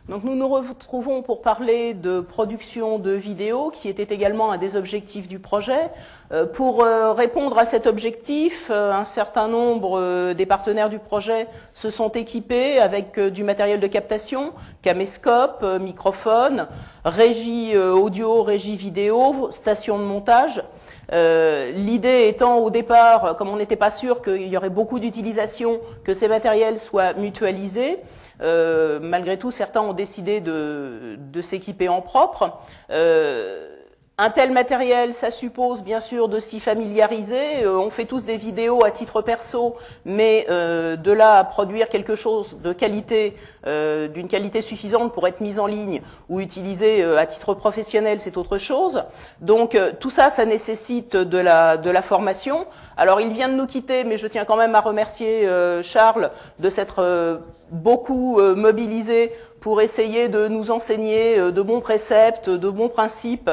Donc nous nous retrouvons pour parler de production de vidéos, qui était également un des objectifs du projet. Pour répondre à cet objectif, un certain nombre des partenaires du projet se sont équipés avec du matériel de captation, caméscope, microphone, régie audio, régie vidéo, station de montage. L'idée étant au départ, comme on n'était pas sûr qu'il y aurait beaucoup d'utilisation, que ces matériels soient mutualisés. Malgré tout, certains ont décidé de s'équiper en propre. Un tel matériel, ça suppose bien sûr de s'y familiariser. On fait tous des vidéos à titre perso, mais de là à produire quelque chose de qualité, d'une qualité suffisante pour être mise en ligne ou utilisé à titre professionnel, c'est autre chose. Donc tout ça, ça nécessite de la formation. Alors il vient de nous quitter, mais je tiens quand même à remercier Charles de s'être beaucoup mobilisé pour essayer de nous enseigner de bons préceptes, de bons principes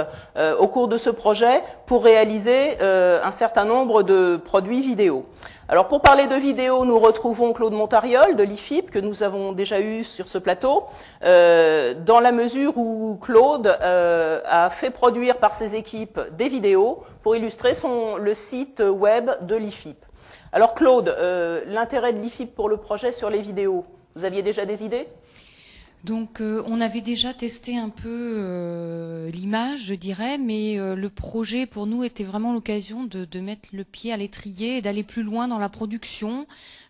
au cours de ce projet pour réaliser un certain nombre de produits vidéo. Alors pour parler de vidéo, nous retrouvons Claude Montariol de l'IFIP que nous avons déjà eu sur ce plateau, dans la mesure où Claude a fait produire par ses équipes des vidéos pour illustrer le site web de l'IFIP. Alors Claude, l'intérêt de l'IFIP pour le projet sur les vidéos, vous aviez déjà des idées ? Donc on avait déjà testé un peu l'image, je dirais, mais le projet pour nous était vraiment l'occasion de mettre le pied à l'étrier et d'aller plus loin dans la production,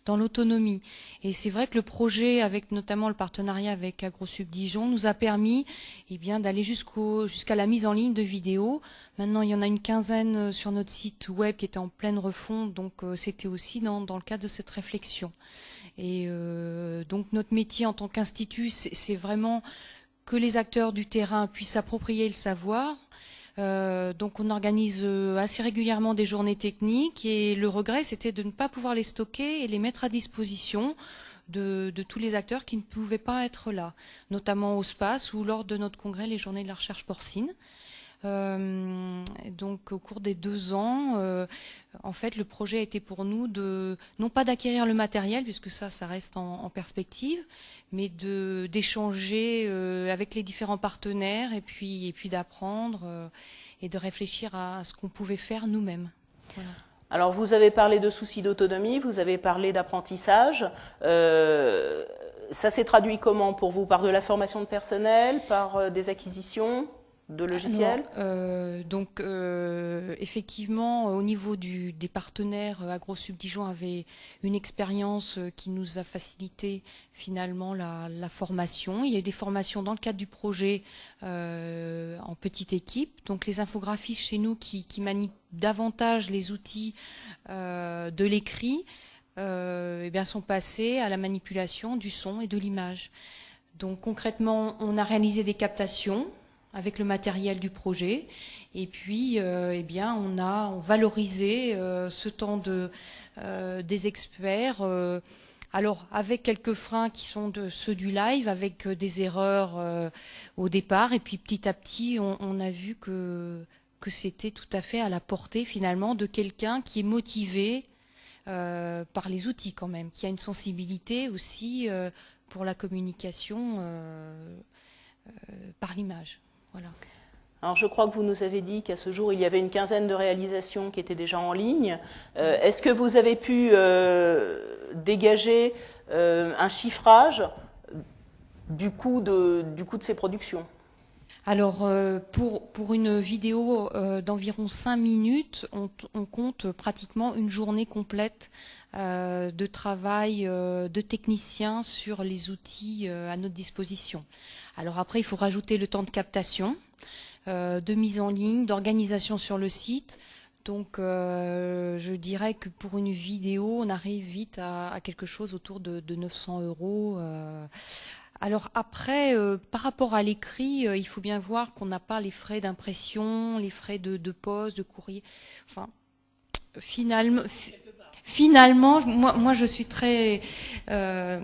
dans l'autonomie. Et c'est vrai que le projet, avec notamment le partenariat avec AgroSub Dijon, nous a permis d'aller jusqu'à la mise en ligne de vidéos. Maintenant, il y en a une quinzaine sur notre site web qui était en pleine refonte, donc c'était aussi dans le cadre de cette réflexion. Et donc notre métier en tant qu'institut, c'est vraiment que les acteurs du terrain puissent s'approprier le savoir. Donc on organise assez régulièrement des journées techniques et le regret c'était de ne pas pouvoir les stocker et les mettre à disposition de tous les acteurs qui ne pouvaient pas être là, notamment au SPACE ou lors de notre congrès les journées de la recherche porcine. Donc au cours des 2 ans, en fait le projet a été pour nous non pas d'acquérir le matériel puisque ça reste en perspective, mais d'échanger avec les différents partenaires et puis d'apprendre et de réfléchir à ce qu'on pouvait faire nous-mêmes. Voilà. Alors vous avez parlé de soucis d'autonomie, vous avez parlé d'apprentissage. Ça s'est traduit comment pour vous? Par de la formation de personnel, par des acquisitions de logiciels? Effectivement, au niveau des partenaires, AgroSub Dijon avait une expérience qui nous a facilité finalement la formation. Il y a eu des formations dans le cadre du projet en petite équipe. Donc les infographistes chez nous qui manient davantage les outils de l'écrit sont passés à la manipulation du son et de l'image. Donc concrètement, on a réalisé des captations avec le matériel du projet, et puis on valorisé ce temps des experts, alors avec quelques freins qui sont ceux du live, avec des erreurs au départ, et puis petit à petit on a vu que c'était tout à fait à la portée finalement de quelqu'un qui est motivé par les outils quand même, qui a une sensibilité aussi pour la communication par l'image. Voilà. Alors je crois que vous nous avez dit qu'à ce jour, il y avait une quinzaine de réalisations qui étaient déjà en ligne. Est-ce que vous avez pu dégager un chiffrage du coût de ces productions? Alors pour une vidéo d'environ 5 minutes, on compte pratiquement une journée complète de travail de techniciens sur les outils à notre disposition. Alors après, il faut rajouter le temps de captation, de mise en ligne, d'organisation sur le site. Donc je dirais que pour une vidéo, on arrive vite à quelque chose autour de 900 €. Alors après, par rapport à l'écrit, il faut bien voir qu'on n'a pas les frais d'impression, les frais de poste, de courrier. Enfin, finalement, moi, je suis très, je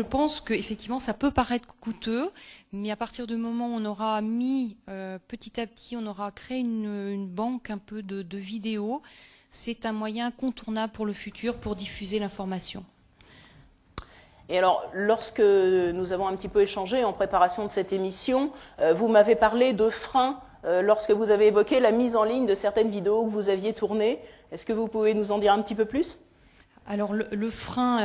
pense que effectivement, ça peut paraître coûteux, mais à partir du moment où on aura mis petit à petit, on aura créé une banque un peu de vidéos, c'est un moyen incontournable pour le futur pour diffuser l'information. Et alors, lorsque nous avons un petit peu échangé en préparation de cette émission, vous m'avez parlé de freins lorsque vous avez évoqué la mise en ligne de certaines vidéos que vous aviez tournées. Est-ce que vous pouvez nous en dire un petit peu plus ? Alors le frein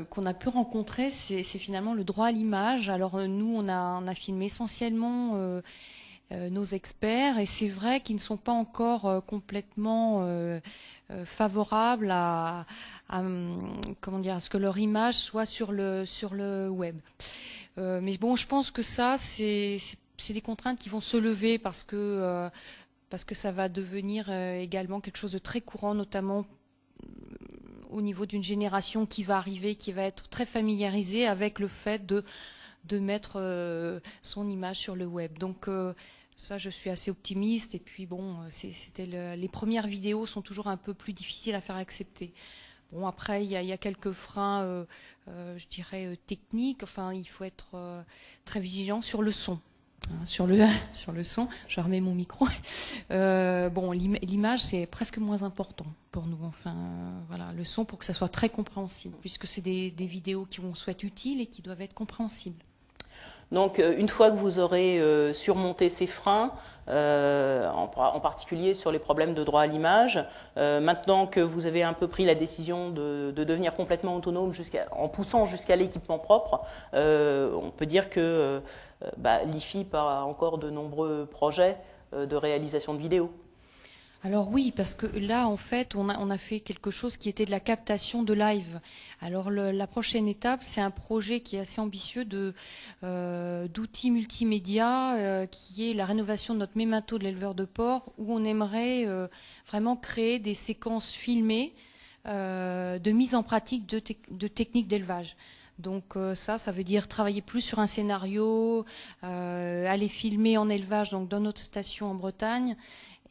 qu'on a pu rencontrer, c'est finalement le droit à l'image. Alors nous, on a filmé essentiellement nos experts, et c'est vrai qu'ils ne sont pas encore complètement favorables à comment dire, à ce que leur image soit sur le web. Mais bon, je pense que ça, c'est des contraintes qui vont se lever parce que ça va devenir également quelque chose de très courant, notamment au niveau d'une génération qui va arriver, qui va être très familiarisée avec le fait de mettre son image sur le web. Donc ça, je suis assez optimiste. Et puis bon, les premières vidéos sont toujours un peu plus difficiles à faire accepter. Bon, après, il y a quelques freins, je dirais, techniques. Enfin, il faut être très vigilant sur le son. Sur le son, je remets mon micro. Bon, l'image, c'est presque moins important pour nous. Enfin, voilà, le son, pour que ça soit très compréhensible, puisque c'est des vidéos qui vont soit utiles et qui doivent être compréhensibles. Donc, une fois que vous aurez surmonté ces freins, en particulier sur les problèmes de droit à l'image, maintenant que vous avez un peu pris la décision de devenir complètement autonome en poussant jusqu'à l'équipement propre, on peut dire que l'IFIP a encore de nombreux projets de réalisation de vidéos. Alors oui, parce que là, en fait, on a fait quelque chose qui était de la captation de live. Alors la prochaine étape, c'est un projet qui est assez ambitieux d'outils multimédia, qui est la rénovation de notre mémato de l'éleveur de porc, où on aimerait vraiment créer des séquences filmées de mise en pratique de techniques d'élevage. Donc ça veut dire travailler plus sur un scénario, aller filmer en élevage, donc dans notre station en Bretagne.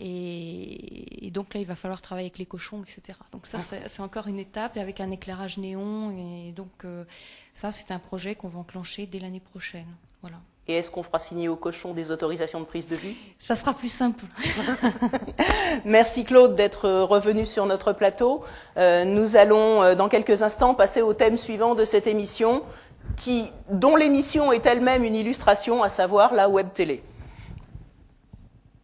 Et donc là, il va falloir travailler avec les cochons, etc. Donc ça, c'est encore une étape, avec un éclairage néon. Et donc ça, c'est un projet qu'on va enclencher dès l'année prochaine. Voilà. Et est-ce qu'on fera signer aux cochons des autorisations de prise de vue ? Ça sera plus simple. Merci Claude d'être revenu sur notre plateau. Nous allons dans quelques instants passer au thème suivant de cette émission, dont l'émission est elle-même une illustration, à savoir la web télé.